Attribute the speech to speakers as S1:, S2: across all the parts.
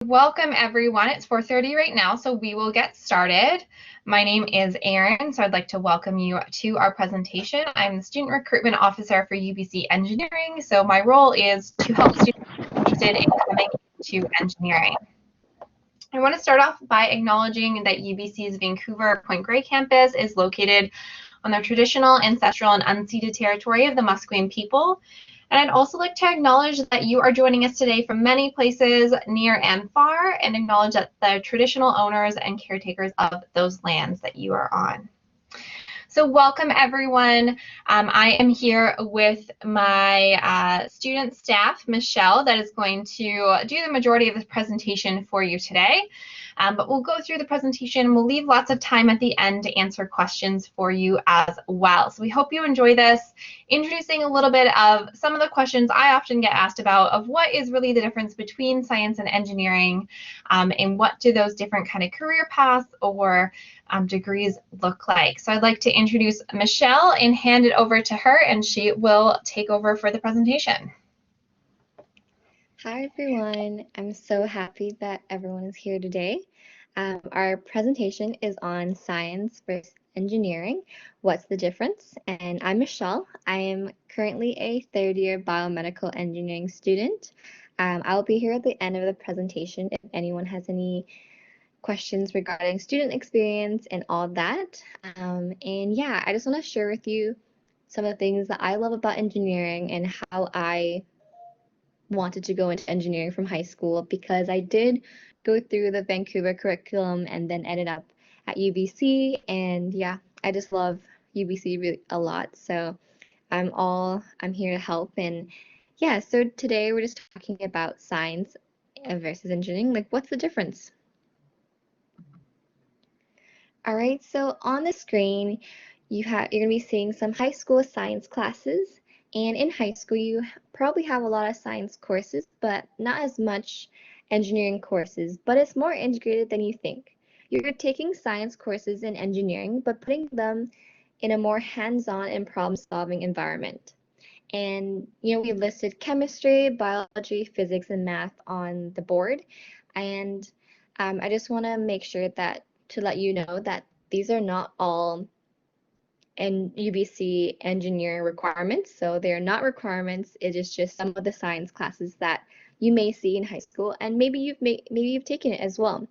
S1: Welcome everyone. It's 4:30 right now, so we will get started. My name is Erin, so I'd like to welcome you to our presentation. I'm the Student Recruitment Officer for UBC Engineering, so my role is to help students interested in coming into engineering. I want to start off by acknowledging that UBC's Vancouver Point Grey campus is located on the traditional, ancestral, and unceded territory of the Musqueam people. And I'd also like to acknowledge that you are joining us today from many places near and far, and acknowledge that the traditional owners and caretakers of those lands that you are on. So welcome everyone. I am here with my student staff, Michelle, that is going to do the majority of this presentation for you today. But we'll go through the presentation. We'll leave lots of time at the end to answer questions for you as well. So we hope you enjoy this, introducing a little bit of some of the questions I often get asked about of what is really the difference between science and engineering, and what do those different kind of career paths or degrees look like. So I'd like to introduce Michelle and hand it over to her, and she will take over for the presentation.
S2: Hi everyone, I'm so happy that everyone is here today. Our presentation is on science versus engineering. What's the difference? And I'm Michelle. I am currently a third-year biomedical engineering student. I'll be here at the end of the presentation if anyone has any questions regarding student experience and all that. And yeah, I just want to share with you some of the things that I love about engineering and how I wanted to go into engineering from high school, because I did go through the Vancouver curriculum and then ended up at UBC. And yeah, I just love UBC really a lot. So I'm here to help. And yeah, so today we're just talking about science versus engineering. Like, what's the difference? All right, so on the screen, you're gonna be seeing some high school science classes. And in high school, you probably have a lot of science courses, but not as much engineering courses, but it's more integrated than you think. You're taking science courses in engineering, but putting them in a more hands-on and problem-solving environment. And we've listed chemistry, biology, physics, and math on the board. And I just want to make sure that to let you know that these are not all UBC engineering requirements. So they're not requirements. It is just some of the science classes that you may see in high school, and maybe you've taken it as well.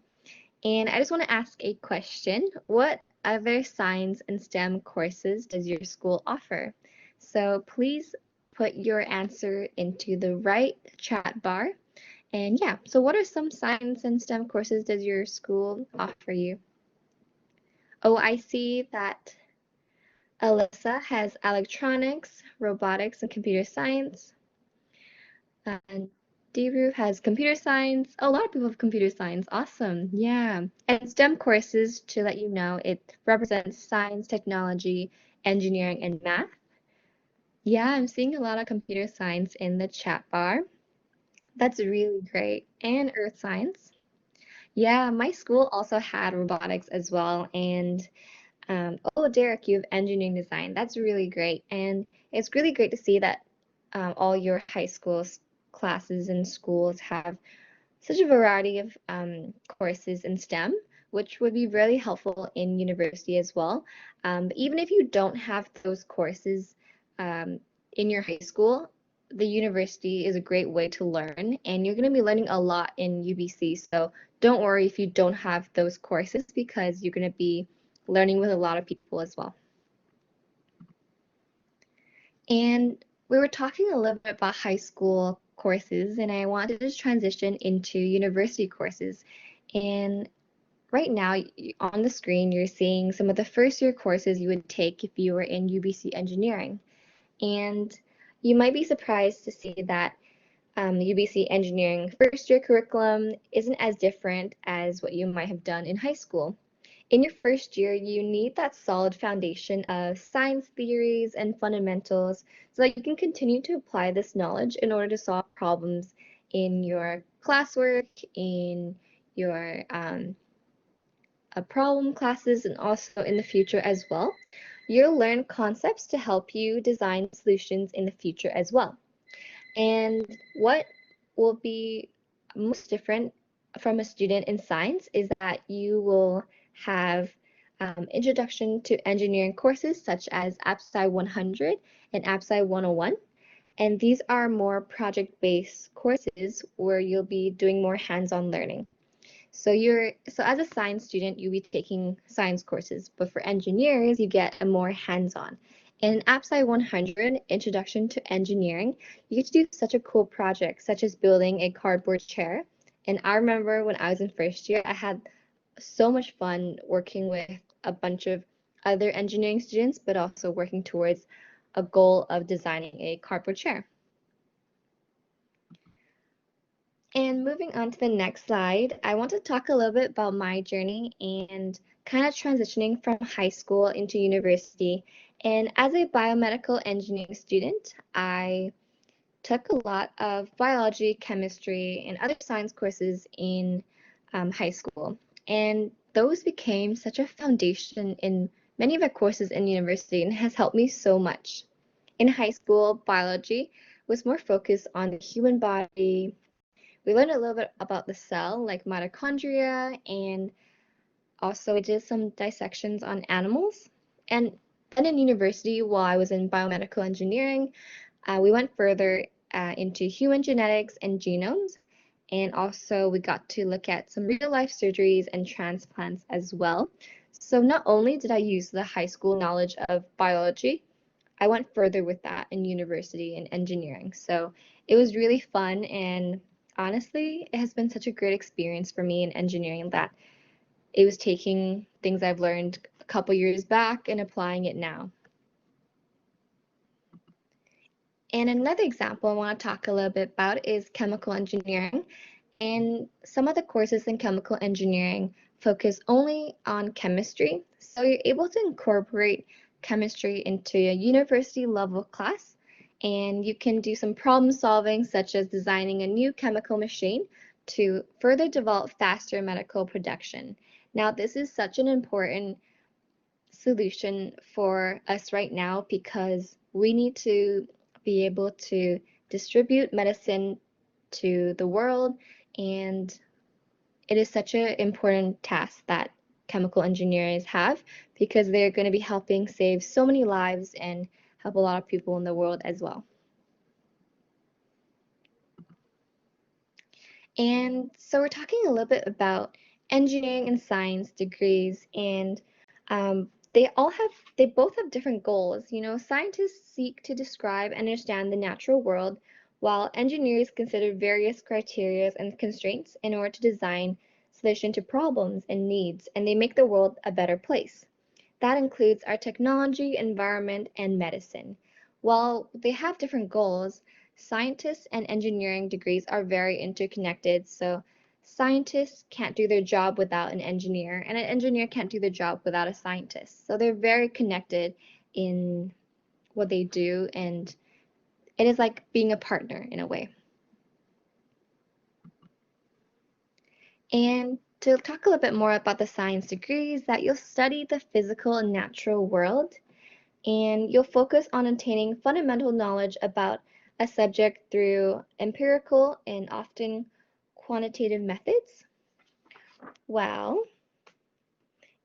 S2: And I just want to ask a question. What other science and STEM courses does your school offer? So please put your answer into the right chat bar. And yeah, so what are some science and STEM courses does your school offer you? Oh, I see that Alyssa has electronics, robotics, and computer science. And Deru has computer science. A lot of people have computer science. Awesome. Yeah. And STEM courses, to let you know, it represents science, technology, engineering, and math. Yeah, I'm seeing a lot of computer science in the chat bar. That's really great. And earth science. Yeah, my school also had robotics as well. And oh, Derek, you have engineering design. That's really great. And it's really great to see that all your high school classes and schools have such a variety of courses in STEM, which would be really helpful in university as well. But even if you don't have those courses in your high school, the university is a great way to learn, and you're going to be learning a lot in UBC. So don't worry if you don't have those courses, because you're going to be learning with a lot of people as well. And we were talking a little bit about high school courses, and I wanted to transition into university courses. And right now on the screen, you're seeing some of the first year courses you would take if you were in UBC engineering. And you might be surprised to see that UBC engineering first year curriculum isn't as different as what you might have done in high school. In your first year, you need that solid foundation of science theories and fundamentals so that you can continue to apply this knowledge in order to solve problems in your classwork, in your problem classes, and also in the future as well. You'll learn concepts to help you design solutions in the future as well. And what will be most different from a student in science is that you will have introduction to engineering courses such as AppSci 100 and AppSci 101. And these are more project-based courses where you'll be doing more hands-on learning. So as a science student, you'll be taking science courses, but for engineers, you get a more hands-on. In AppSci 100, Introduction to Engineering, you get to do such a cool project, such as building a cardboard chair. And I remember when I was in first year, I had so much fun working with a bunch of other engineering students, but also working towards a goal of designing a cardboard chair. And moving on to the next slide, I want to talk a little bit about my journey and kind of transitioning from high school into university. And as a biomedical engineering student, I took a lot of biology, chemistry, and other science courses in high school. And those became such a foundation in many of the courses in university and has helped me so much. In high school, biology was more focused on the human body. We learned a little bit about the cell, like mitochondria, and also we did some dissections on animals. And then in university, while I was in biomedical engineering, we went further into human genetics and genomes. And also we got to look at some real life surgeries and transplants as well. So not only did I use the high school knowledge of biology, I went further with that in university and engineering. So it was really fun, and honestly, it has been such a great experience for me in engineering that it was taking things I've learned a couple years back and applying it now. And another example I want to talk a little bit about is chemical engineering. And some of the courses in chemical engineering focus only on chemistry. So you're able to incorporate chemistry into a university level class. And you can do some problem solving, such as designing a new chemical machine to further develop faster medical production. Now, this is such an important solution for us right now because we need to be able to distribute medicine to the world, and it is such an important task that chemical engineers have because they're going to be helping save so many lives and help a lot of people in the world as well. And so we're talking a little bit about engineering and science degrees, and they both have different goals. You know, scientists seek to describe and understand the natural world, while engineers consider various criteria and constraints in order to design solutions to problems and needs, and they make the world a better place. That includes our technology, environment, and medicine. While they have different goals, scientists and engineering degrees are very interconnected, so scientists can't do their job without an engineer, and an engineer can't do their job without a scientist. So they're very connected in what they do, and it is like being a partner in a way. And to talk a little bit more about the science degrees, that you'll study the physical and natural world, and you'll focus on obtaining fundamental knowledge about a subject through empirical and often quantitative methods. While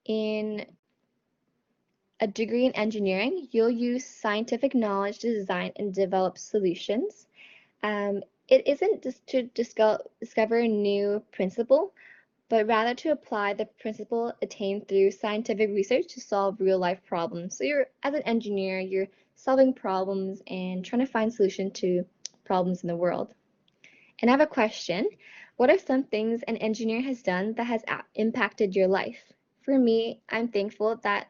S2: in a degree in engineering, you'll use scientific knowledge to design and develop solutions. It isn't just to discover a new principle, but rather to apply the principle attained through scientific research to solve real life problems. So as an engineer, you're solving problems and trying to find solutions to problems in the world. And I have a question. What are some things an engineer has done that has impacted your life? For me, I'm thankful that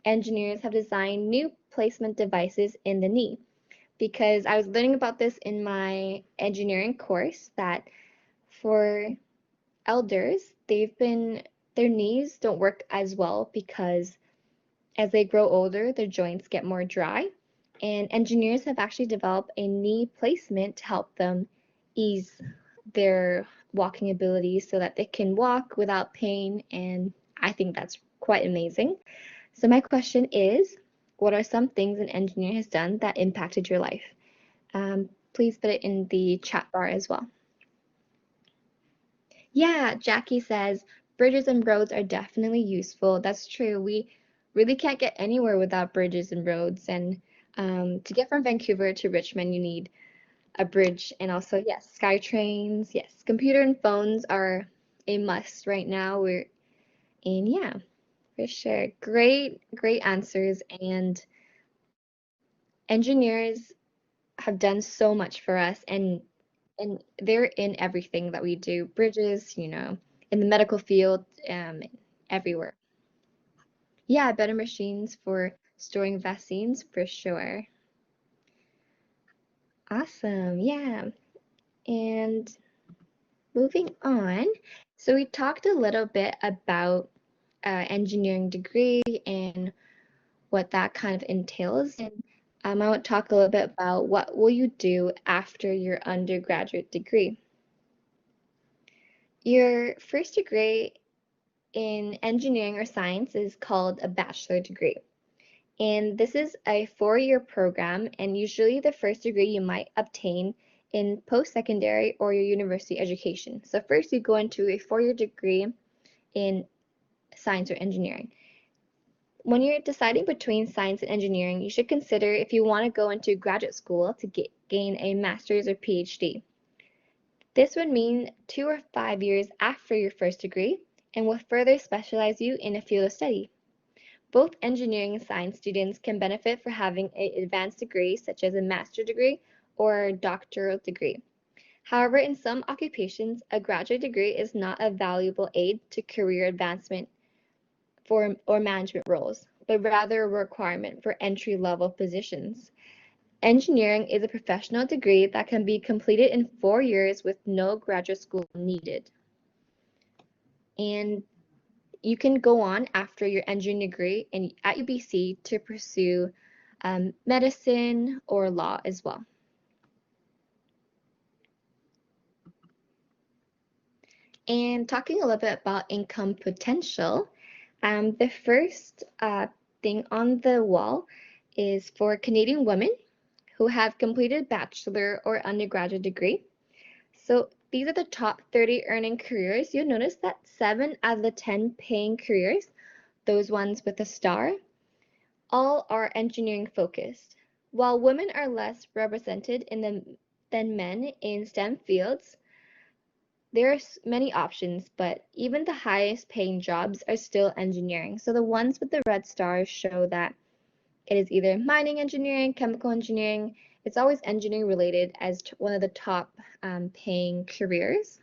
S2: engineers have designed new placement devices in the knee because I was learning about this in my engineering course that for elders, their knees don't work as well because as they grow older, their joints get more dry. And engineers have actually developed a knee placement to help them ease their walking abilities so that they can walk without pain. And I think that's quite amazing. So my question is, what are some things an engineer has done that impacted your life? Please put it in the chat bar as well. Yeah, Jackie says bridges and roads are definitely useful. That's true. We really can't get anywhere without bridges and roads. And to get from Vancouver to Richmond, you need a bridge. And also, yes, sky trains. Yes, computer and phones are a must right now. And yeah, for sure. Great, great answers. And engineers have done so much for us. And they're in everything that we do, bridges, in the medical field, everywhere. Yeah, better machines for storing vaccines for sure. Awesome. Yeah. And moving on. So we talked a little bit about engineering degree and what that kind of entails. And I want to talk a little bit about what will you do after your undergraduate degree. Your first degree in engineering or science is called a bachelor degree. And this is a 4-year program, and usually the first degree you might obtain in post-secondary or your university education. So first you go into a 4-year degree in science or engineering. When you're deciding between science and engineering, you should consider if you want to go into graduate school to gain a master's or PhD. This would mean 2 or 5 years after your first degree and will further specialize you in a field of study. Both engineering and science students can benefit from having an advanced degree, such as a master's degree or doctoral degree. However, in some occupations, a graduate degree is not a valuable aid to career advancement or management roles, but rather a requirement for entry-level positions. Engineering is a professional degree that can be completed in 4 years with no graduate school needed. And you can go on after your engineering degree at UBC to pursue medicine or law as well. And talking a little bit about income potential, the first thing on the wall is for Canadian women who have completed bachelor or undergraduate degree. So these are the top 30 earning careers. You'll notice that 7 out of the 10 paying careers, those ones with a star, all are engineering focused. While women are less represented than men in STEM fields, there are many options, but even the highest paying jobs are still engineering. So the ones with the red stars show that it is either mining engineering, chemical engineering. It's always engineering related as one of the top paying careers.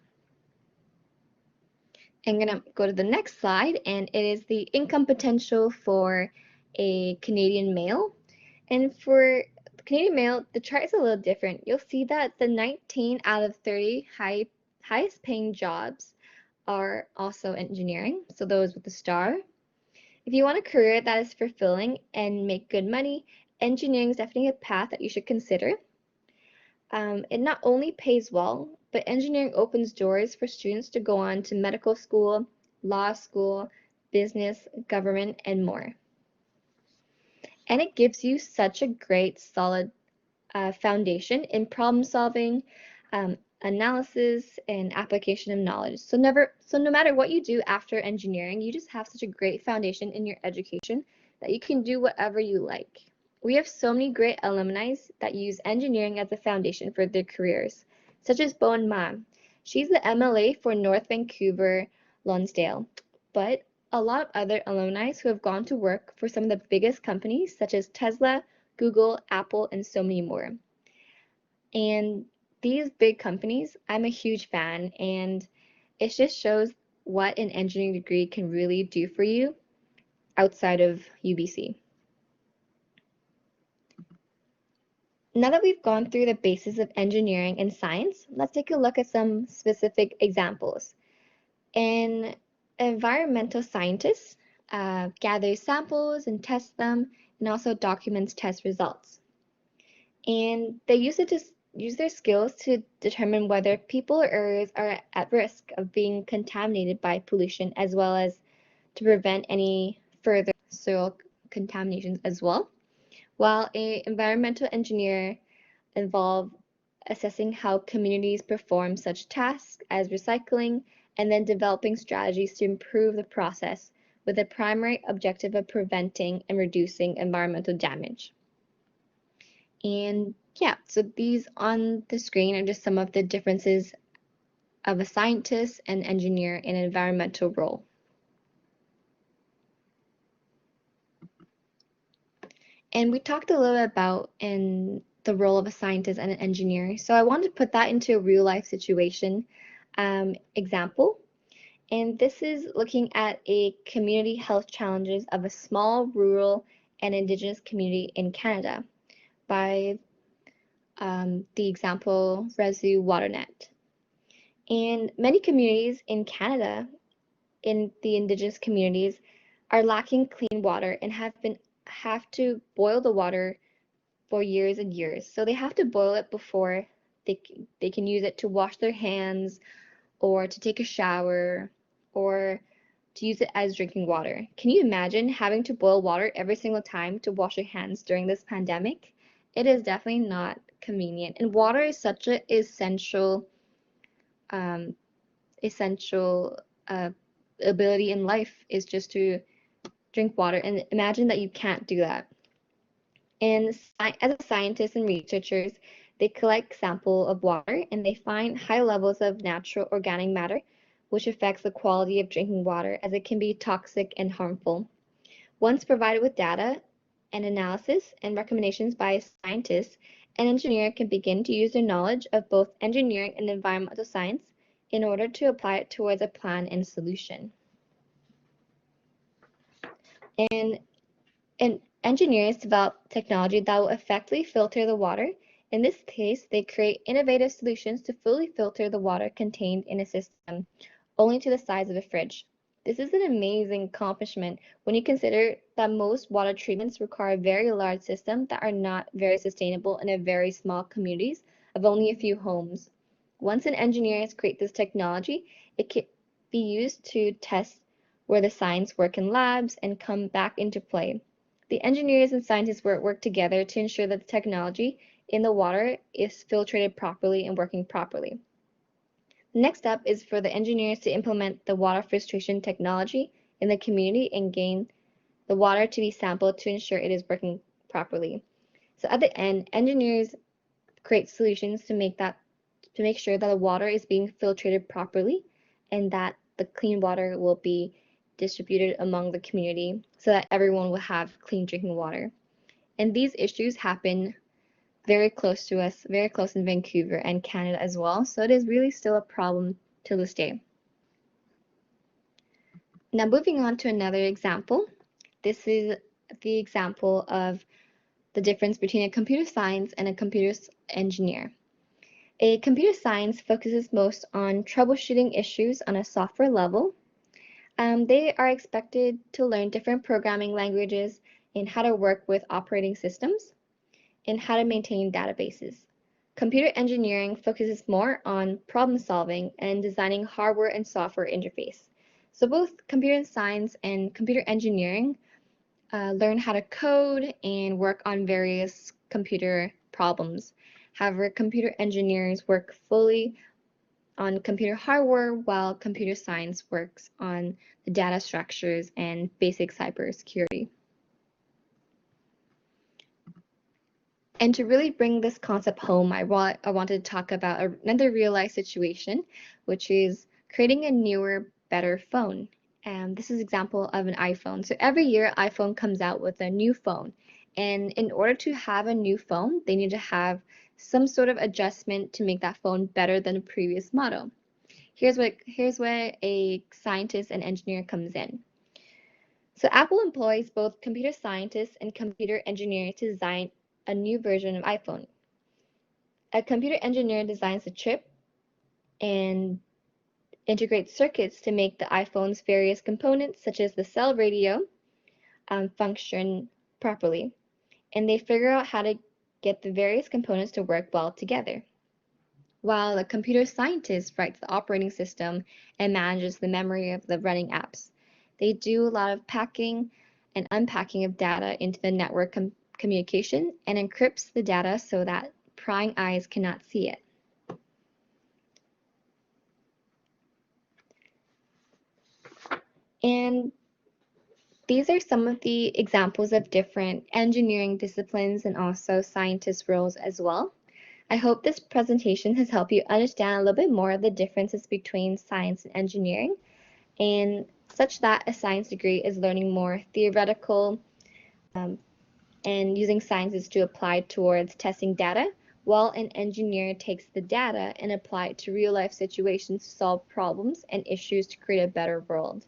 S2: I'm going to go to the next slide, and it is the income potential for a Canadian male. And for Canadian male, the chart is a little different. You'll see that the 19 out of 30 highest paying jobs are also engineering, so those with the star. If you want a career that is fulfilling and make good money, engineering is definitely a path that you should consider. It not only pays well, but engineering opens doors for students to go on to medical school, law school, business, government, and more. And it gives you such a great, solid foundation in problem solving, analysis, and application of knowledge. So no matter what you do after engineering, you just have such a great foundation in your education that you can do whatever you like. We have so many great alumni that use engineering as a foundation for their careers, such as Bowen Ma. She's the MLA for North Vancouver, Lonsdale, but a lot of other alumni who have gone to work for some of the biggest companies such as Tesla, Google, Apple, and so many more. And these big companies, I'm a huge fan, and it just shows what an engineering degree can really do for you outside of UBC. Now that we've gone through the basis of engineering and science, let's take a look at some specific examples. An environmental scientist gathers samples and tests them, and also documents test results. And they use their skills to determine whether people or areas are at risk of being contaminated by pollution, as well as to prevent any further soil contaminations as well. While an environmental engineer involve assessing how communities perform such tasks as recycling and then developing strategies to improve the process with the primary objective of preventing and reducing environmental damage. And yeah, so these on the screen are just some of the differences of a scientist and engineer in an environmental role. And we talked a little bit about in the role of a scientist and an engineer. So I wanted to put that into a real life situation example. And this is looking at a community health challenges of a small rural and indigenous community in Canada by the example Resu WaterNet. And many communities in Canada, in the indigenous communities, are lacking clean water and have to boil the water for years and years. So they have to boil it before they can use it to wash their hands or to take a shower or to use it as drinking water. Can you imagine having to boil water every single time to wash your hands during this pandemic? It is definitely not convenient. And water is such an um, essential ability in life is just to drink water. And imagine that you can't do that. And as a scientist and researchers, they collect sample of water and they find high levels of natural organic matter, which affects the quality of drinking water as it can be toxic and harmful. Once provided with data and analysis and recommendations by scientists, an engineer can begin to use their knowledge of both engineering and environmental science in order to apply it towards a plan and solution. And And engineers develop technology that will effectively filter the water. In this case, they create innovative solutions to fully filter the water contained in a system, only to the size of a fridge. This is an amazing accomplishment when you consider that most water treatments require very large systems that are not very sustainable in a very small communities of only a few homes. Once an engineer creates this technology, it can be used to test where the science work in labs and come back into play. The engineers and scientists work together to ensure that the technology in the water is filtrated properly and working properly. The next step is for the engineers to implement the water filtration technology in the community and gain the water to be sampled to ensure it is working properly. So at the end, engineers create solutions to make sure that the water is being filtrated properly and that the clean water will be distributed among the community so that everyone will have clean drinking water. And these issues happen very close to us, very close in Vancouver and Canada as well. So it is really still a problem to this day. Now moving on to another example. This is the example of the difference between a computer science and a computer engineer. A computer science focuses most on troubleshooting issues on a software level. They are expected to learn different programming languages and how to work with operating systems and how to maintain databases. Computer engineering focuses more on problem solving and designing hardware and software interface. So both computer science and computer engineering learn how to code and work on various computer problems. However, computer engineers work fully on computer hardware, while computer science works on the data structures and basic cybersecurity. And to really bring this concept home, I wanted to talk about another real-life situation, which is creating a newer, better phone. And this is an example of an iPhone. So every year, iPhone comes out with a new phone. And in order to have a new phone, they need to have some sort of adjustment to make that phone better than the previous model. Here's where a scientist and engineer comes in. So Apple employs both computer scientists and computer engineers to design a new version of iPhone. A computer engineer designs the chip and integrates circuits to make the iPhone's various components, such as the cell radio, function properly. And they figure out how to get the various components to work well together. While the computer scientist writes the operating system and manages the memory of the running apps. They do a lot of packing and unpacking of data into the network communication and encrypts the data so that prying eyes cannot see it. And these are some of the examples of different engineering disciplines and also scientist roles as well. I hope this presentation has helped you understand a little bit more of the differences between science and engineering, and such that a science degree is learning more theoretical and using sciences to apply towards testing data, while an engineer takes the data and apply it to real life situations to solve problems and issues to create a better world.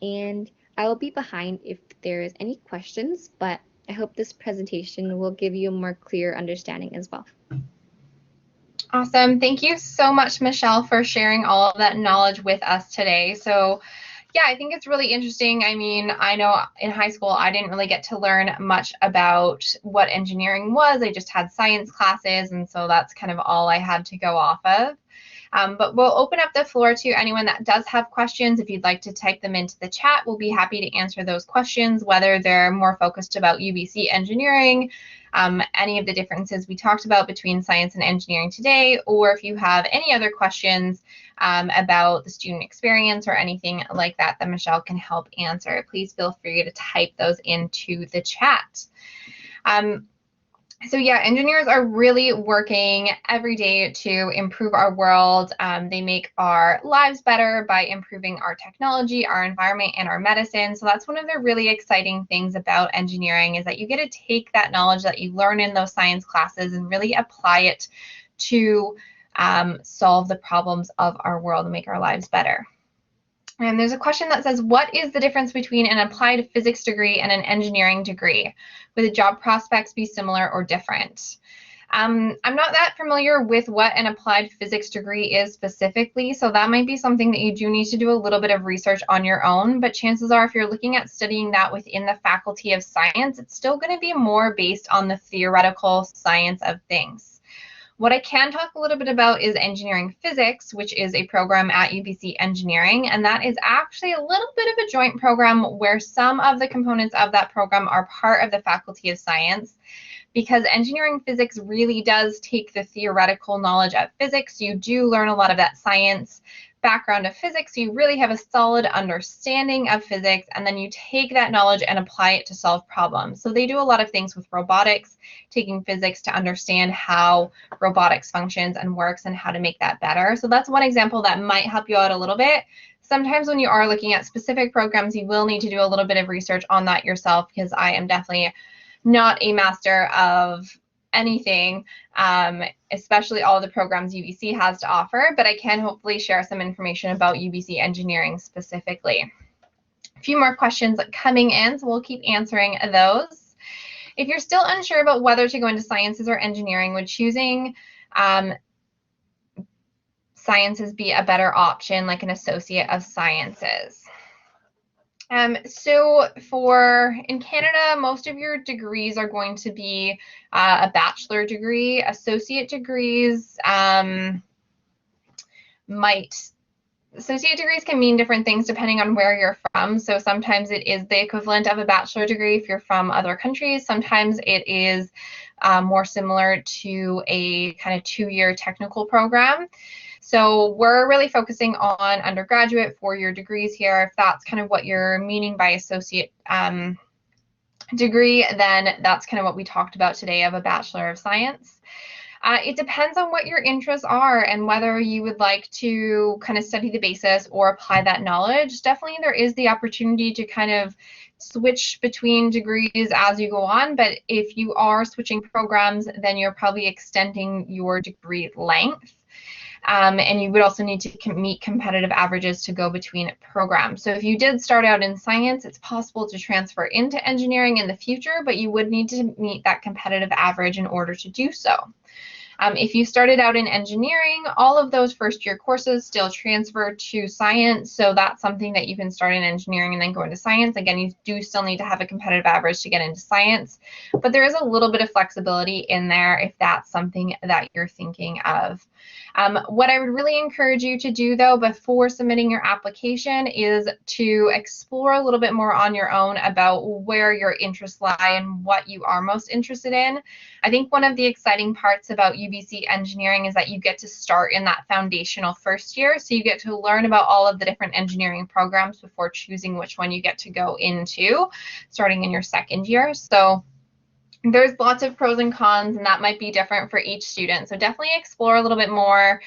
S2: And I will be behind if there is any questions, but I hope this presentation will give you a more clear understanding as well.
S1: Awesome. Thank you so much, Michelle, for sharing all of that knowledge with us today. So yeah, I think it's really interesting. I mean, I know in high school, I didn't really get to learn much about what engineering was. I just had science classes, and so that's kind of all I had to go off of. But we'll open up the floor to anyone that does have questions. If you'd like to type them into the chat, we'll be happy to answer those questions, whether they're more focused about UBC engineering, any of the differences we talked about between science and engineering today, or if you have any other questions about the student experience or anything like that that Michelle can help answer, please feel free to type those into the chat. So yeah, engineers are really working every day to improve our world. They make our lives better by improving our technology, our environment, and our medicine. So that's one of the really exciting things about engineering, is that you get to take that knowledge that you learn in those science classes and really apply it to solve the problems of our world and make our lives better. And there's a question that says, what is the difference between an applied physics degree and an engineering degree? Would the job prospects be similar or different? I'm not that familiar with what an applied physics degree is specifically, so that might be something that you do need to do a little bit of research on your own, but chances are if you're looking at studying that within the Faculty of Science, it's still going to be more based on the theoretical science of things. What I can talk a little bit about is engineering physics, which is a program at UBC Engineering, and that is actually a little bit of a joint program where some of the components of that program are part of the Faculty of Science, because engineering physics really does take the theoretical knowledge of physics. You do learn a lot of that science background of physics, you really have a solid understanding of physics, and then you take that knowledge and apply it to solve problems. So they do a lot of things with robotics, taking physics to understand how robotics functions and works and how to make that better. So that's one example that might help you out a little bit. Sometimes when you are looking at specific programs, you will need to do a little bit of research on that yourself, because I am definitely not a master of anything, especially all the programs UBC has to offer, but I can hopefully share some information about UBC engineering specifically. A few more questions coming in, so we'll keep answering those. If you're still unsure about whether to go into sciences or engineering, would choosing sciences be a better option, like an associate of sciences? So in Canada, most of your degrees are going to be a bachelor degree. Associate degrees associate degrees can mean different things depending on where you're from. So sometimes it is the equivalent of a bachelor degree if you're from other countries. Sometimes it is more similar to a kind of 2-year technical program. So we're really focusing on undergraduate 4-year degrees here. If that's kind of what you're meaning by associate degree, then that's kind of what we talked about today of a Bachelor of Science. It depends on what your interests are and whether you would like to kind of study the basis or apply that knowledge. Definitely there is the opportunity to kind of switch between degrees as you go on, but if you are switching programs, then you're probably extending your degree length. And you would also need to meet competitive averages to go between programs. So if you did start out in science, it's possible to transfer into engineering in the future, but you would need to meet that competitive average in order to do so. If you started out in engineering, all of those first-year courses still transfer to science, so that's something that you can start in engineering and then go into science. Again, you do still need to have a competitive average to get into science, but there is a little bit of flexibility in there if that's something that you're thinking of. What I would really encourage you to do, though, before submitting your application is to explore a little bit more on your own about where your interests lie and what you are most interested in. I think one of the exciting parts about UBC UBC Engineering is that you get to start in that foundational first year. So you get to learn about all of the different engineering programs before choosing which one you get to go into, starting in your second year. So there's lots of pros and cons, and that might be different for each student. So definitely explore a little bit more,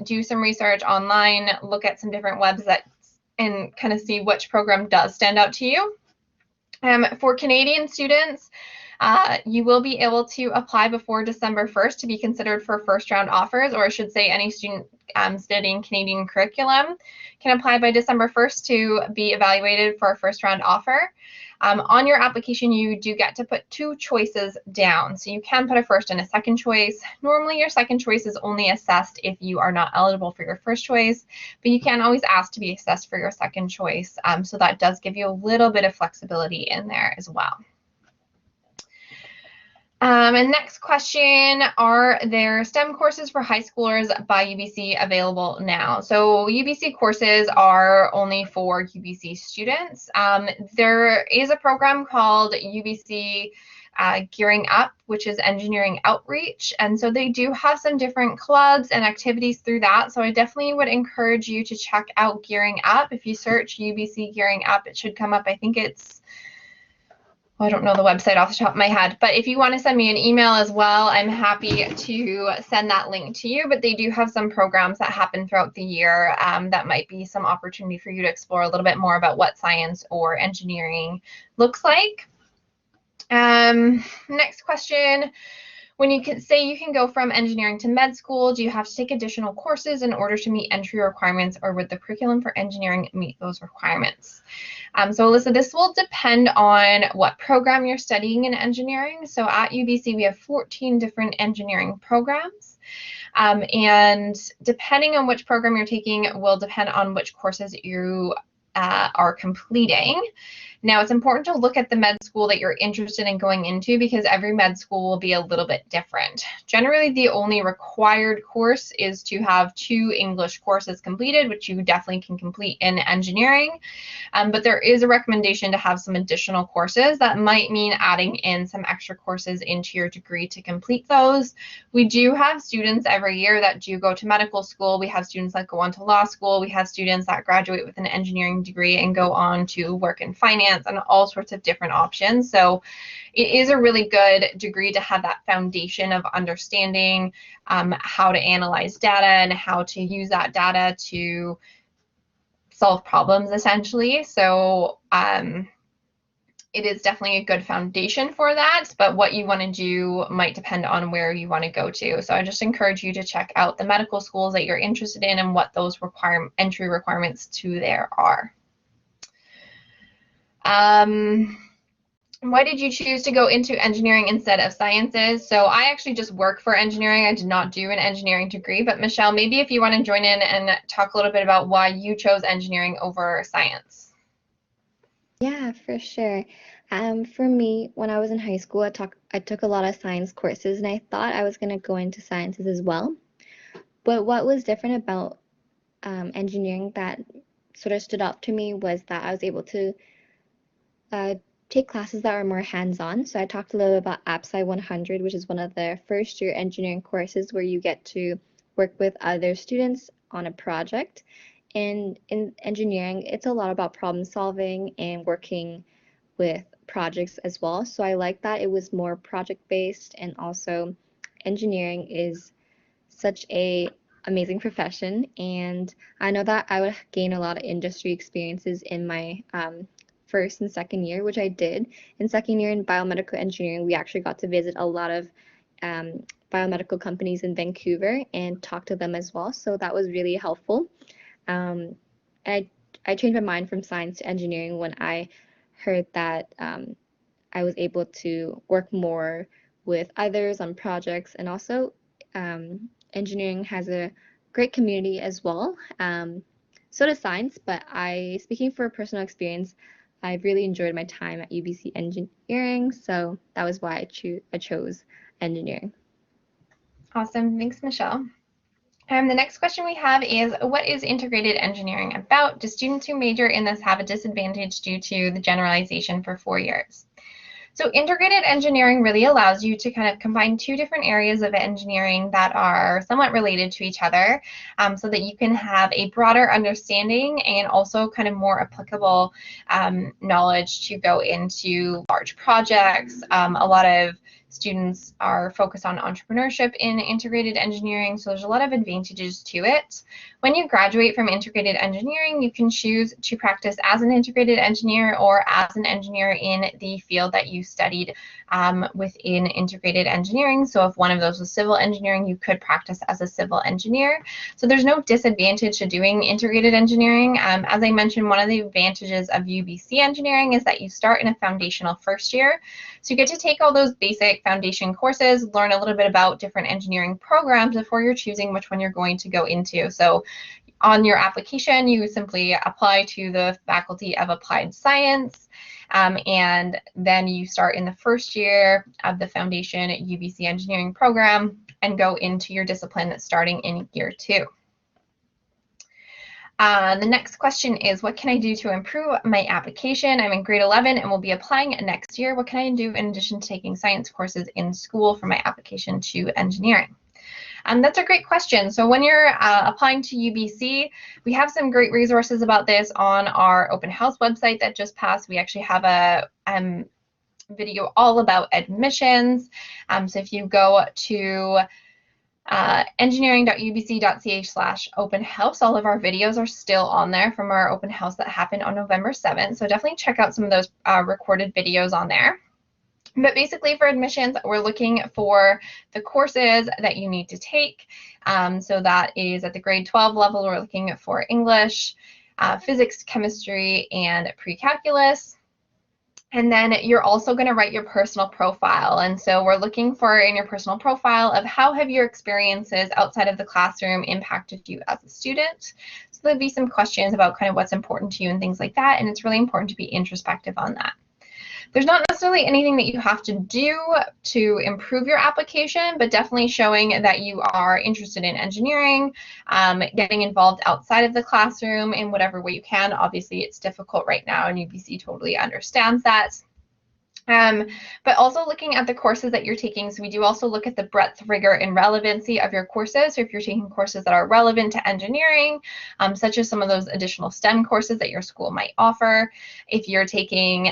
S1: do some research online, look at some different websites, and kind of see which program does stand out to you. For Canadian students, you will be able to apply before December 1st to be considered for first round offers, or I should say any student studying Canadian curriculum can apply by December 1st to be evaluated for a first round offer. On your application, you do get to put 2 choices down. So you can put a first and a second choice. Normally your second choice is only assessed if you are not eligible for your first choice, but you can always ask to be assessed for your second choice. So that does give you a little bit of flexibility in there as well. And next question, are there STEM courses for high schoolers by UBC available now? So UBC courses are only for UBC students. There is a program called UBC Gearing Up, which is engineering outreach. And so they do have some different clubs and activities through that. So I definitely would encourage you to check out Gearing Up. If you search UBC Gearing Up, it should come up. I think it's, I don't know the website off the top of my head, but if you want to send me an email as well, I'm happy to send that link to you. But they do have some programs that happen throughout the year that might be some opportunity for you to explore a little bit more about what science or engineering looks like. Next question. When you can say you can go from engineering to med school, do you have to take additional courses in order to meet entry requirements, or would the curriculum for engineering meet those requirements? So Alyssa, this will depend on what program you're studying in engineering. So at UBC, we have 14 different engineering programs. And depending on which program you're taking will depend on which courses you are completing. Now, it's important to look at the med school that you're interested in going into, because every med school will be a little bit different. Generally, the only required course is to have 2 English courses completed, which you definitely can complete in engineering. But there is a recommendation to have some additional courses. That might mean adding in some extra courses into your degree to complete those. We do have students every year that do go to medical school. We have students that go on to law school. We have students that graduate with an engineering degree and go on to work in finance and all sorts of different options. So it is a really good degree to have that foundation of understanding how to analyze data and how to use that data to solve problems, essentially. So it is definitely a good foundation for that, but what you want to do might depend on where you want to go to. So I just encourage you to check out the medical schools that you're interested in and what those entry requirements to there are. Why did you choose to go into engineering instead of sciences? So I actually just work for engineering. I did not do an engineering degree, but Michelle, maybe if you want to join in and talk a little bit about why you chose engineering over science.
S2: Yeah, for sure. For me, when I was in high school, I took a lot of science courses, and I thought I was going to go into sciences as well. But what was different about engineering that sort of stood out to me was that I was able to take classes that were more hands-on. So I talked a little bit about AppSci 100, which is one of the first-year engineering courses where you get to work with other students on a project. And in engineering, it's a lot about problem solving and working with projects as well. So I like that it was more project-based, and also engineering is such a amazing profession, and I know that I would gain a lot of industry experiences in my first and second year, which I did. In second year in biomedical engineering, we actually got to visit a lot of biomedical companies in Vancouver and talk to them as well, so that was really helpful. I changed my mind from science to engineering when I heard that I was able to work more with others on projects, and also engineering has a great community as well. So does science, but speaking for personal experience, I've really enjoyed my time at UBC Engineering, so that was why I chose engineering.
S1: Awesome, thanks, Michelle. The next question we have is, what is integrated engineering about? Do students who major in this have a disadvantage due to the generalization for 4 years? So integrated engineering really allows you to kind of combine two different areas of engineering that are somewhat related to each other, so that you can have a broader understanding and also kind of more applicable knowledge to go into large projects. A lot of students are focused on entrepreneurship in integrated engineering, so there's a lot of advantages to it. When you graduate from integrated engineering, you can choose to practice as an integrated engineer or as an engineer in the field that you studied within integrated engineering. So if one of those was civil engineering, you could practice as a civil engineer. So there's no disadvantage to doing integrated engineering. As I mentioned, one of the advantages of UBC engineering is that you start in a foundational first year. So you get to take all those basic foundation courses, learn a little bit about different engineering programs before you're choosing which one you're going to go into. So on your application, you simply apply to the Faculty of Applied Science, and then you start in the first year of the Foundation UBC Engineering program and go into your discipline starting in year 2. The next question is, what can I do to improve my application? I'm in grade 11 and will be applying next year. What can I do in addition to taking science courses in school for my application to engineering? That's a great question. So when you're applying to UBC, we have some great resources about this on our open house website that just passed. We actually have a video all about admissions. So if you go to engineering.ubc.ca/open house, all of our videos are still on there from our open house that happened on November 7th. So definitely check out some of those recorded videos on there. But basically for admissions, we're looking for the courses that you need to take. So that is at the grade 12 level, we're looking for English, physics, chemistry, and pre-calculus. And then you're also going to write your personal profile. And so we're looking for in your personal profile of how have your experiences outside of the classroom impacted you as a student. So there'll be some questions about kind of what's important to you and things like that. And it's really important to be introspective on that. There's not necessarily anything that you have to do to improve your application, but definitely showing that you are interested in engineering, getting involved outside of the classroom in whatever way you can. Obviously, it's difficult right now, and UBC totally understands that. But also looking at the courses that you're taking. So we do also look at the breadth, rigor, and relevancy of your courses. So if you're taking courses that are relevant to engineering, such as some of those additional STEM courses that your school might offer. If you're taking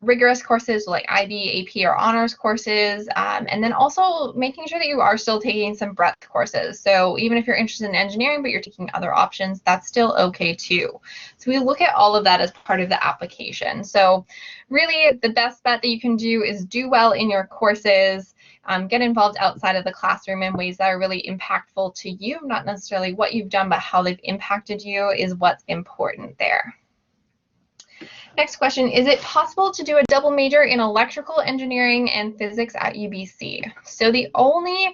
S1: rigorous courses like IB, AP, or honors courses, and then also making sure that you are still taking some breadth courses. So even if you're interested in engineering, but you're taking other options, that's still okay too. So we look at all of that as part of the application. So really the best bet that you can do is do well in your courses, get involved outside of the classroom in ways that are really impactful to you, not necessarily what you've done, but how they've impacted you is what's important there. Next question, is it possible to do a double major in electrical engineering and physics at UBC? So the only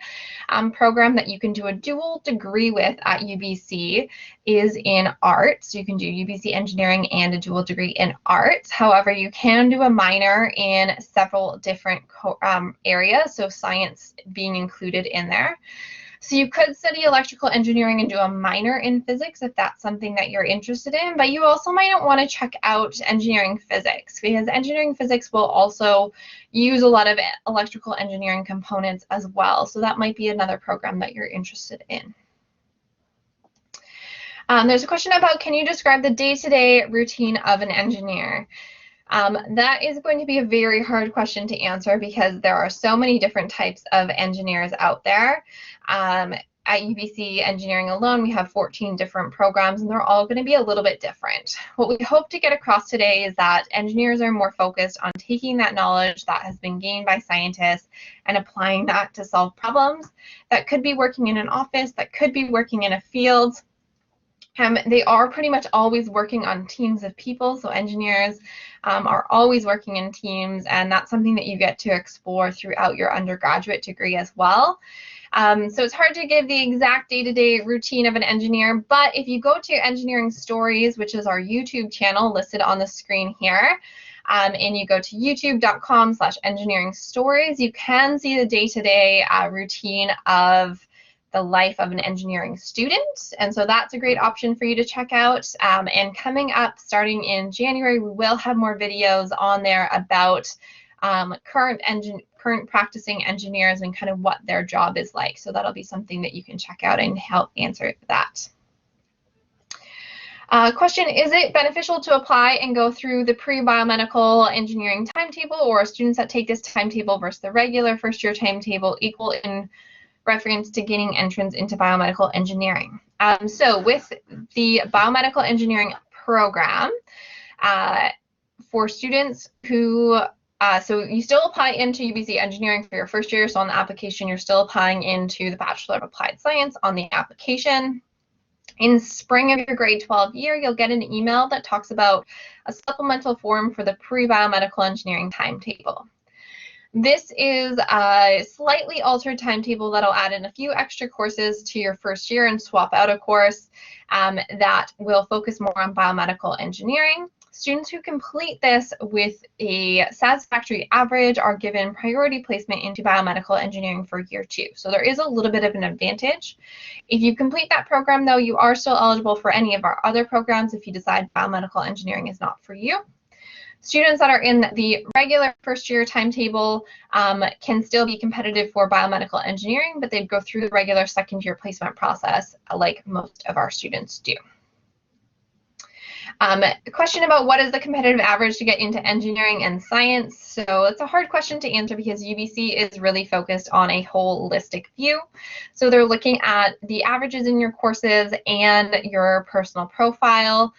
S1: program that you can do a dual degree with at UBC is in art. So you can do UBC engineering and a dual degree in art. However, you can do a minor in several different areas, so science being included in there. So you could study electrical engineering and do a minor in physics if that's something that you're interested in, but you also might want to check out engineering physics, because engineering physics will also use a lot of electrical engineering components as well. So that might be another program that you're interested in. There's a question about, can you describe the day-to-day routine of an engineer? That is going to be a very hard question to answer because there are so many different types of engineers out there. At UBC Engineering alone, we have 14 different programs, and they're all going to be a little bit different. What we hope to get across today is that engineers are more focused on taking that knowledge that has been gained by scientists and applying that to solve problems. That could be working in an office, that could be working in a field. They are pretty much always working on teams of people, so engineers are always working in teams, and that's something that you get to explore throughout your undergraduate degree as well. So it's hard to give the exact day-to-day routine of an engineer, but if you go to Engineering Stories, which is our YouTube channel listed on the screen here, and you go to youtube.com/engineering stories, you can see the day-to-day routine of the life of an engineering student. And so that's a great option for you to check out. And coming up starting in January, we will have more videos on there about current practicing engineers and kind of what their job is like. So that'll be something that you can check out and help answer that. Question, is it beneficial to apply and go through the pre-biomedical engineering timetable, or are students that take this timetable versus the regular first-year timetable equal in reference to gaining entrance into biomedical engineering? So with the biomedical engineering program, for students who, so you still apply into UBC engineering for your first year, so on the application you're still applying into the Bachelor of Applied Science on the application. In spring of your grade 12 year, you'll get an email that talks about a supplemental form for the pre-biomedical engineering timetable. This is a slightly altered timetable that'll add in a few extra courses to your first year and swap out a course that will focus more on biomedical engineering. Students who complete this with a satisfactory average are given priority placement into biomedical engineering for year 2. So there is a little bit of an advantage. If you complete that program, though, you are still eligible for any of our other programs if you decide biomedical engineering is not for you. Students that are in the regular first year timetable can still be competitive for biomedical engineering, but they'd go through the regular second year placement process like most of our students do. A question about what is the competitive average to get into engineering and science. So it's a hard question to answer because UBC is really focused on a holistic view. So they're looking at the averages in your courses and your personal profile.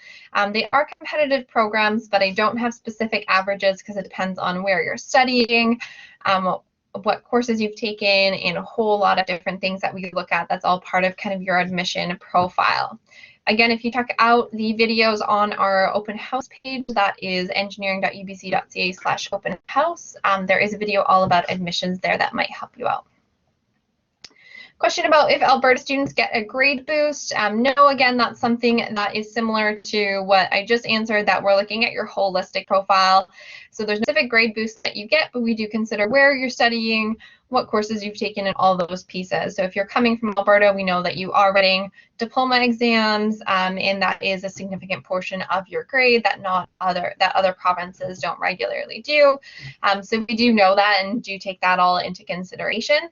S1: They are competitive programs, but I don't have specific averages because it depends on where you're studying, what courses you've taken, and a whole lot of different things that we look at. That's all part of kind of your admission profile. Again, if you check out the videos on our open house page, that is engineering.ubc.ca/open house. There is a video all about admissions there that might help you out. Question about if Alberta students get a grade boost. No, again, that's something that is similar to what I just answered, that we're looking at your holistic profile. So there's no specific grade boost that you get, but we do consider where you're studying, what courses you've taken, and all those pieces. So if you're coming from Alberta, we know that you are writing diploma exams, and that is a significant portion of your grade that other provinces don't regularly do. So we do know that and do take that all into consideration.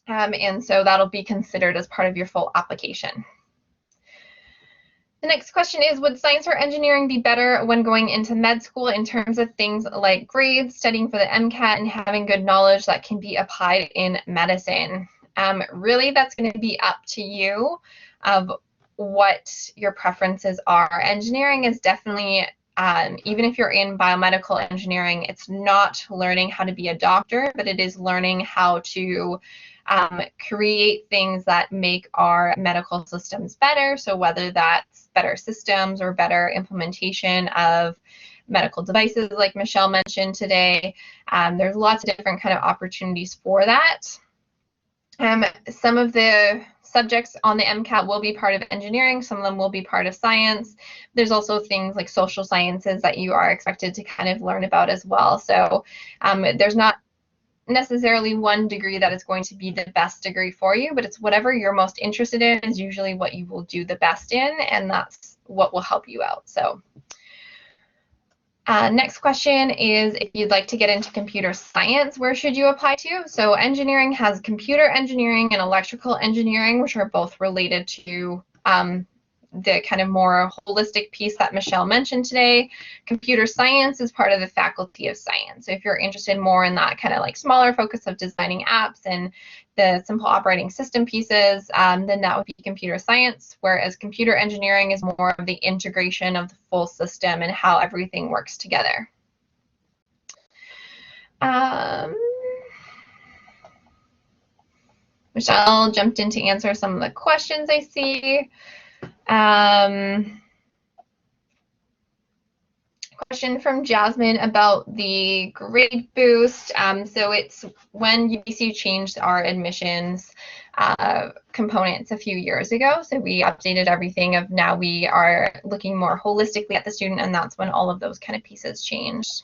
S1: And so that'll be considered as part of your full application. The next question is, would science or engineering be better when going into med school in terms of things like grades, studying for the MCAT, and having good knowledge that can be applied in medicine? Really, that's going to be up to you of what your preferences are. Engineering is definitely, even if you're in biomedical engineering, it's not learning how to be a doctor, but it is learning how to create things that make our medical systems better. So whether that's better systems or better implementation of medical devices like Michelle mentioned today, there's lots of different kind of opportunities for that. Some of the subjects on the MCAT will be part of engineering, some of them will be part of science. There's also things like social sciences that you are expected to kind of learn about as well. So there's not necessarily one degree that is going to be the best degree for you, but it's whatever you're most interested in is usually what you will do the best in, and that's what will help you out. So next question is, if you'd like to get into computer science, where should you apply to? So engineering has computer engineering and electrical engineering, which are both related to the kind of more holistic piece that Michelle mentioned today. Computer science is part of the Faculty of Science. So if you're interested more in that kind of like smaller focus of designing apps and the simple operating system pieces, then that would be computer science, whereas computer engineering is more of the integration of the full system and how everything works together. Michelle jumped in to answer some of the questions I see. Question from Jasmine about the grade boost. So it's when UBC changed our admissions components a few years ago. So we updated everything of now we are looking more holistically at the student, and that's when all of those kind of pieces changed.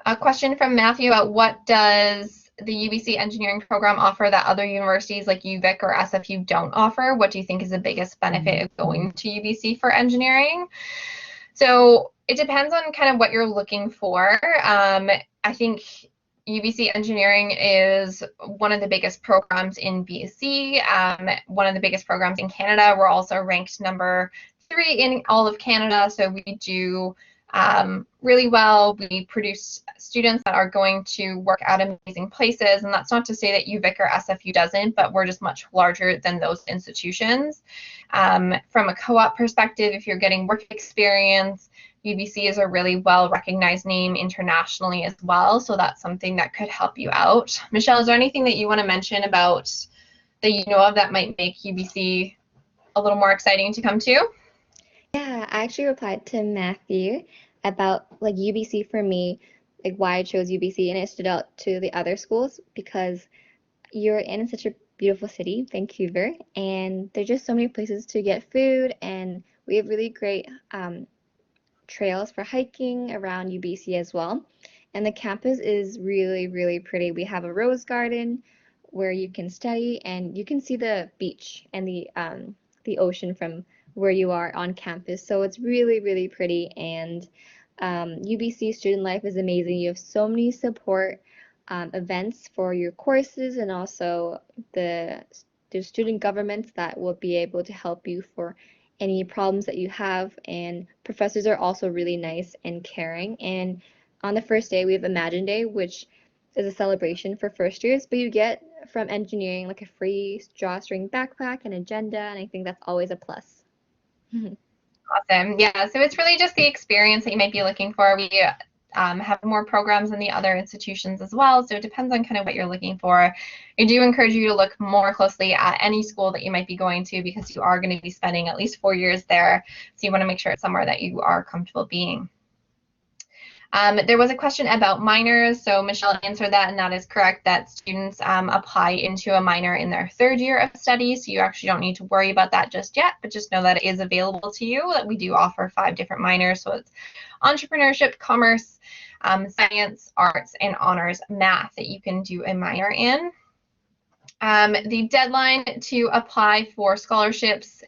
S1: A question from Matthew about what does the UBC engineering program offer that other universities like UVic or SFU don't offer? What do you think is the biggest benefit of going to UBC for engineering? So it depends on kind of what you're looking for. I think UBC Engineering is one of the biggest programs in BC, one of the biggest programs in Canada. We're also ranked number 3 in all of Canada, so we do really well. We produce students that are going to work at amazing places, and that's not to say that UVic or SFU doesn't, but we're just much larger than those institutions. From a co-op perspective, if you're getting work experience, UBC is a really well-recognized name internationally as well, so that's something that could help you out. Michelle, is there anything that you want to mention about that you know of that might make UBC a little more exciting to come to?
S2: Yeah, I actually replied to Matthew about like UBC for me, like why I chose UBC, and it stood out to the other schools because you're in such a beautiful city, Vancouver, and there's just so many places to get food, and we have really great trails for hiking around UBC as well. And the campus is really, really pretty. We have a rose garden where you can study and you can see the beach and the ocean from where you are on campus. So it's really, really pretty. And UBC Student Life is amazing. You have so many support events for your courses, and also the student governments that will be able to help you for any problems that you have, and professors are also really nice and caring. And on the first day we have Imagine Day, which is a celebration for first years, but you get from engineering like a free drawstring backpack and agenda, and I think that's always a plus.
S1: Awesome. Yeah, so it's really just the experience that you might be looking for. We have more programs than the other institutions as well, so it depends on kind of what you're looking for. I do encourage you to look more closely at any school that you might be going to, because you are going to be spending at least 4 years there, so you want to make sure it's somewhere that you are comfortable being. There was a question about minors, so Michelle answered that, and that is correct, that students apply into a minor in their 3rd year of study, so you actually don't need to worry about that just yet, but just know that it is available to you, that we do offer 5 different minors, so it's entrepreneurship, commerce, science, arts, and honors math that you can do a minor in. The deadline to apply for scholarships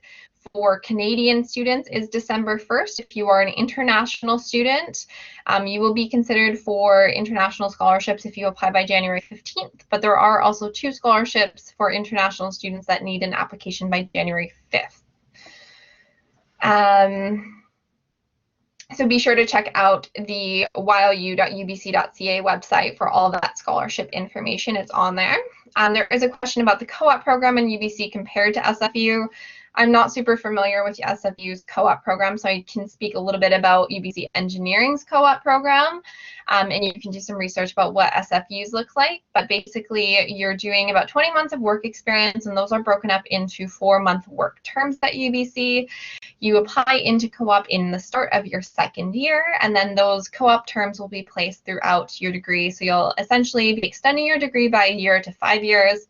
S1: for Canadian students is December 1st. If you are an international student, you will be considered for international scholarships if you apply by January 15th, but there are also 2 scholarships for international students that need an application by January 5th. So be sure to check out the yleu.ubc.ca website for all of that scholarship information. It's on there. There is a question about the co-op program in UBC compared to SFU. I'm not super familiar with SFU's co-op program, so I can speak a little bit about UBC Engineering's co-op program, and you can do some research about what SFU's look like. But basically, you're doing about 20 months of work experience, and those are broken up into 4-month work terms at UBC. You apply into co-op in the start of your 2nd year, and then those co-op terms will be placed throughout your degree. So you'll essentially be extending your degree by a year to 5 years,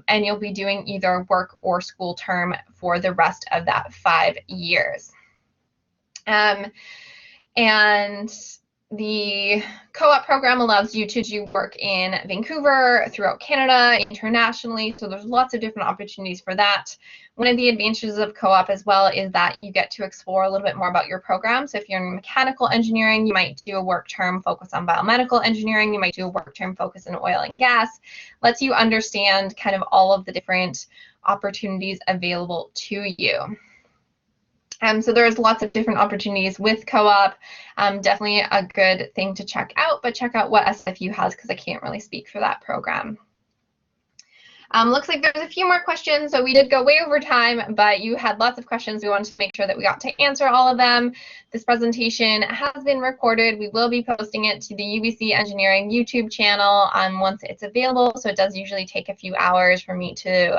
S1: and you'll be doing either work or school term for the rest of that 5 years. And the co-op program allows you to do work in Vancouver, throughout Canada, internationally, so there's lots of different opportunities for that. One of the advantages of co-op as well is that you get to explore a little bit more about your program. So if you're in mechanical engineering, you might do a work term focus on biomedical engineering, you might do a work term focus in oil and gas. Lets you understand kind of all of the different opportunities available to you. So there's lots of different opportunities with co-op. Definitely a good thing to check out, but check out what SFU has, because I can't really speak for that program. Looks like there's a few more questions, so we did go way over time, but you had lots of questions. We wanted to make sure that we got to answer all of them. This presentation has been recorded. We will be posting it to the UBC Engineering YouTube channel once it's available, so it does usually take a few hours for me to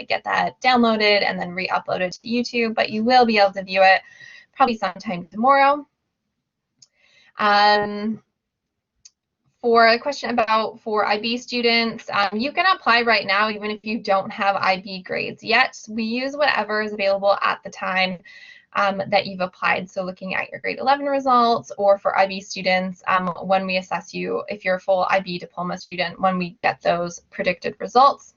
S1: get that downloaded and then re-uploaded to YouTube, but you will be able to view it probably sometime tomorrow. For a question about for IB students, you can apply right now even if you don't have IB grades yet. We use whatever is available at the time. that you've applied. So looking at your grade 11 results, or for IB students, when we assess you, if you're a full IB diploma student, when we get those predicted results.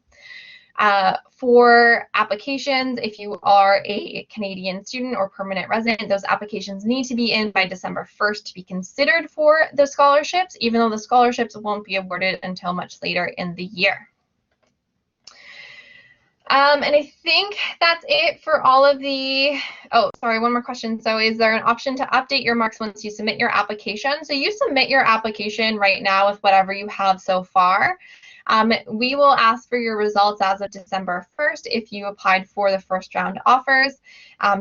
S1: For applications, if you are a Canadian student or permanent resident, those applications need to be in by December 1st to be considered for the scholarships, even though the scholarships won't be awarded until much later in the year. And I think that's it for all of the, oh, sorry, one more question. So is there an option to update your marks once you submit your application? So you submit your application right now with whatever you have so far. We will ask for your results as of December 1st if you applied for the first round offers.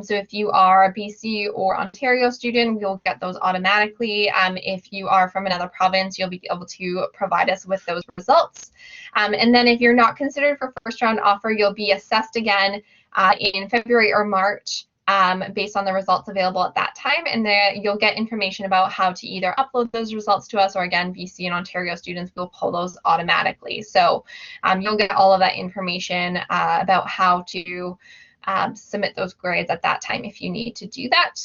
S1: So if you are a BC or Ontario student, we'll get those automatically. If you are from another province, you'll be able to provide us with those results. And then if you're not considered for first round offer, you'll be assessed again in February or March based on the results available at that time, and then you'll get information about how to either upload those results to us, or again, BC and Ontario students will pull those automatically. So you'll get all of that information about how to submit those grades at that time if you need to do that.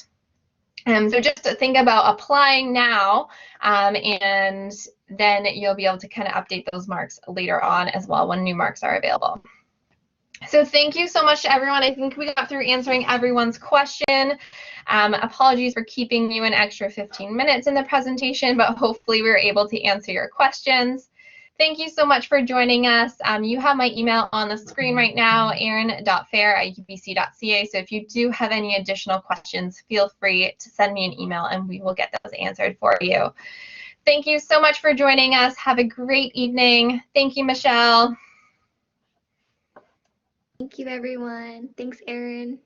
S1: So just to think about applying now, and then you'll be able to kind of update those marks later on as well when new marks are available. So thank you so much to everyone. I think we got through answering everyone's question. Apologies for keeping you an extra 15 minutes in the presentation, but hopefully we were able to answer your questions. Thank you so much for joining us. You have my email on the screen right now, erin.fair@ubc.ca. So if you do have any additional questions, feel free to send me an email and we will get those answered for you. Thank you so much for joining us. Have a great evening. Thank you, Michelle.
S2: Thank you, everyone. Thanks, Erin.